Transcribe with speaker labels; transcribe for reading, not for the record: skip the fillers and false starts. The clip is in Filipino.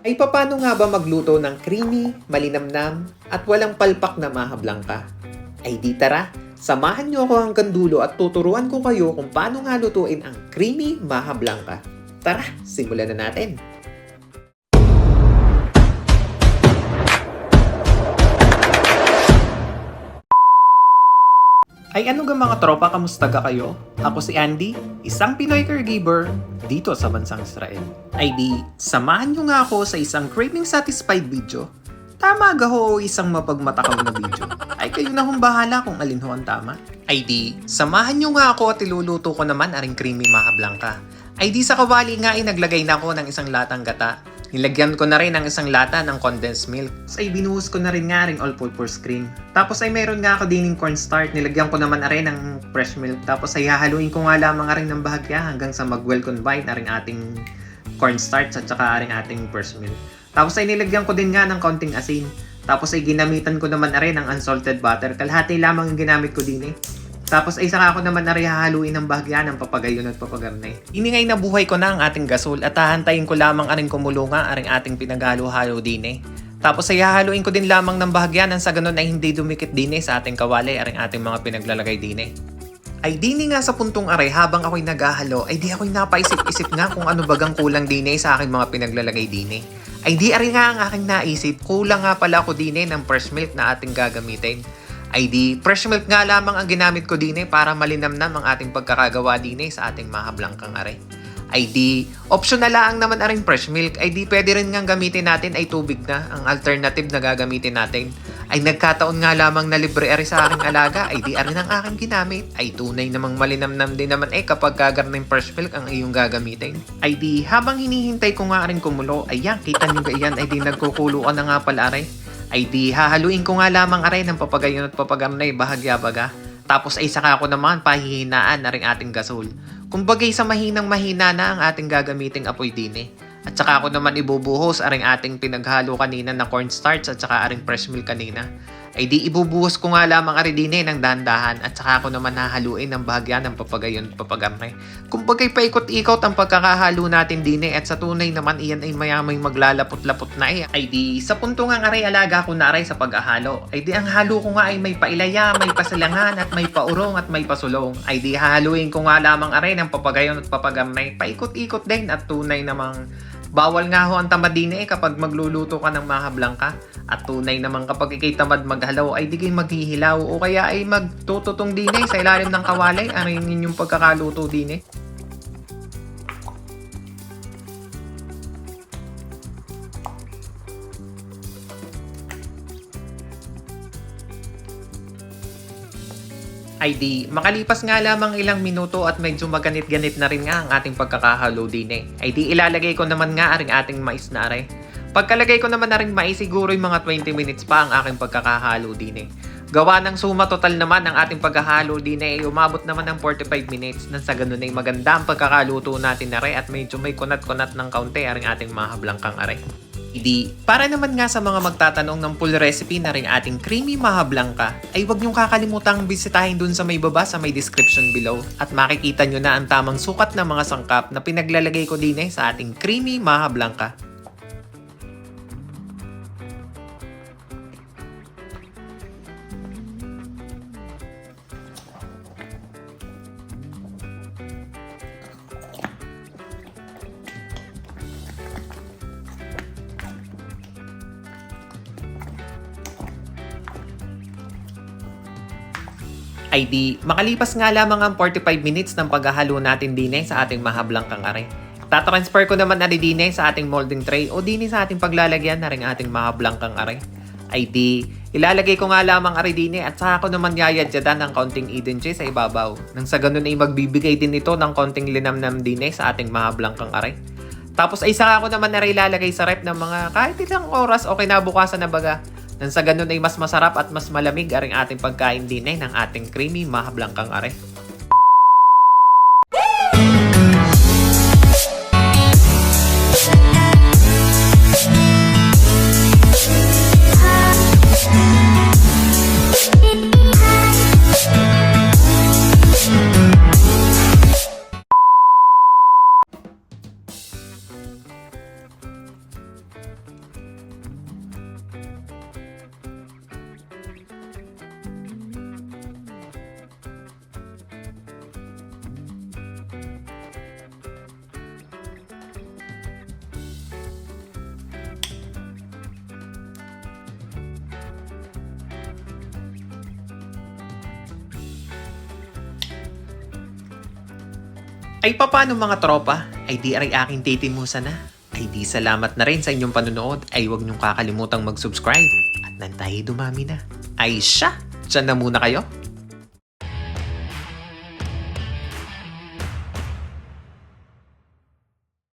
Speaker 1: Ay papaano nga ba magluto ng creamy, malinamnam, at walang palpak na maha blanca? Ay di tara, samahan niyo ako hanggang dulo at tuturuan ko kayo kung paano nga lutuin ang creamy maha blanca. Tara, simulan na natin! Ay ano ga mga tropa, kamusta ga kayo? Ako si Andy, isang Pinoy caregiver dito sa bansang Israel. Ay di, samahan nyo nga ako sa isang craving satisfied video. Tama ga ho isang mapagmatakaw na video. Ay kayo na hong bahala kung alin ho ang tama. Ay di, samahan nyo nga ako at iluluto ko naman aring creamy maha blanca. Ay di sa kawali nga ay naglagay na ako ng isang latang gata. Nilagyan ko na rin ng isang lata ng condensed milk. Tapos ay binuhos ko na rin nga rin all-purpose cream. Tapos ay meron nga ako din ng cornstarch. Nilagyan ko naman na rin ng fresh milk. Tapos ay hahaluin ko nga lamang rin ng bahagya hanggang sa mag-well combine na rin ating cornstarch at saka rin ating fresh milk. Tapos ay nilagyan ko din nga ng konting asin. Tapos ay ginamitan ko naman na rin ng unsalted butter. Kalahati lamang yung ginamit ko din eh. Tapos ay saka ako naman na rin hahaluin ng bahagya ng papagayon at papagarnay. Iningay na buhay ko na ang ating gasol at hahantayin ko lamang aring kumulunga aring ating pinaghalo-halo din eh. Tapos ay hahaluin ko din lamang ng bahagya nang sa ganun ay hindi dumikit din eh sa ating kawali aring ating mga pinaglalagay din eh. Ay dini nga sa puntong aray habang ako'y naghahalo ay di ako'y napaisip-isip nga kung ano bagang kulang din eh sa aking mga pinaglalagay din eh. Ay di ari nga ang aking naisip, kulang nga pala ako din eh ng fresh milk na ating gagamitin. Ay di, fresh milk nga lamang ang ginamit ko din eh para malinamnam ang ating pagkakagawa din eh sa ating maha blanca are. Ay di, optional lang naman aring fresh milk. Ay di, pwede rin nga gamitin natin ay tubig na ang alternative na gagamitin natin. Ay nagkataon nga lamang na libre ari sa aking alaga. Ay di, ari ang aking ginamit. Ay tunay namang malinamnam din naman eh kapag kagar ng fresh milk ang iyong gagamitin. Ay di, habang hinihintay ko nga aring kumulo, ayan, kita nyo ba yan? Ay di, nagkukulo ka na nga pala are. Ay di, hahaluin ko nga lamang aray ng papagayon at papagarnay bahagya baga. Tapos ay saka ako naman pahihinaan na rin ating gasol. Kumbagay sa mahinang-mahina na ang ating gagamiting apoy din eh. At saka ako naman ibubuhos aring ating pinaghalo kanina na cornstarch at saka aring fresh milk kanina. Ay di, ibubuhos ko nga lamang ari din eh ng dahan-dahan at saka ako naman hahaluin ng bahagya ng papagayon at papagarnay. Kumbagay paikot-ikot ang pagkakahalo natin din eh at sa tunay naman iyan ay mayamay maglalapot-lapot na eh. Ay di, sa punto nga aray alaga ko na aray sa paghahalo. Ay di, ang halo ko nga ay may pailaya, may pasilangan at may paurong at may pasulong. Ay di, hahaluin ko nga lamang aray ng papagayon at papagarnay. Paikot-ikot din at tunay namang bawal nga ho ang tamad din eh kapag magluluto ka ng maha blanca. At tunay naman kapag ikay tamad maghalaw ay di kayo maghihilaw o kaya ay magtututong din eh sa ilalim ng kawali. Ano yung inyong pagkakaluto din eh. Ay di, makalipas nga lamang ilang minuto at medyo maganit-ganit na rin nga ang ating pagkakahalo din eh. Ay di, ilalagay ko naman nga aring ating mais na aray. Pagkalagay ko naman na rin mais, siguro yung mga 20 minutes pa ang aking pagkakahalo din eh. Gawa ng suma total naman ang ating pagkakahalo din eh, umabot naman ng 45 minutes. Nang sa ganun ay maganda ang pagkakaluto natin na rin at medyo may kunat-kunat ng kaunti aring ating maha blanca aray. Idi, para naman nga sa mga magtatanong ng full recipe na rin ating creamy maha blanca, ay huwag niyong kakalimutang bisitahin dun sa may baba sa may description below at makikita nyo na ang tamang sukat ng mga sangkap na pinaglalagay ko din eh sa ating creamy maha blanca. Ay di, makalipas nga lamang ang 45 minutes ng paghahalo natin din eh sa ating maha blanca are. Tatransfer ko naman ari din eh sa ating molding tray o din sa ating paglalagyan na rin ating maha blanca are. Ay di, ilalagay ko nga lamang ari din eh at saka ko naman yayadyadan ng konting Eden cheese sa ibabaw. Nang sa ganun ay magbibigay din ito ng konting linamnam din eh sa ating maha blanca are. Tapos ay saka ko naman na ilalagay sa rep ng mga kahit ilang oras o kinabukasan na baga. Nang sa ganun ay mas masarap at mas malamig aring ating pagkain din eh ng ating creamy maha blanca are. Ay papaano mga tropa? Ay di aray aking titimusan na. Ay di salamat na rin sa inyong panonood. Ay huwag niyong kakalimutang mag-subscribe. At nang tayo dumami na. Ay siya! Diyan na muna kayo.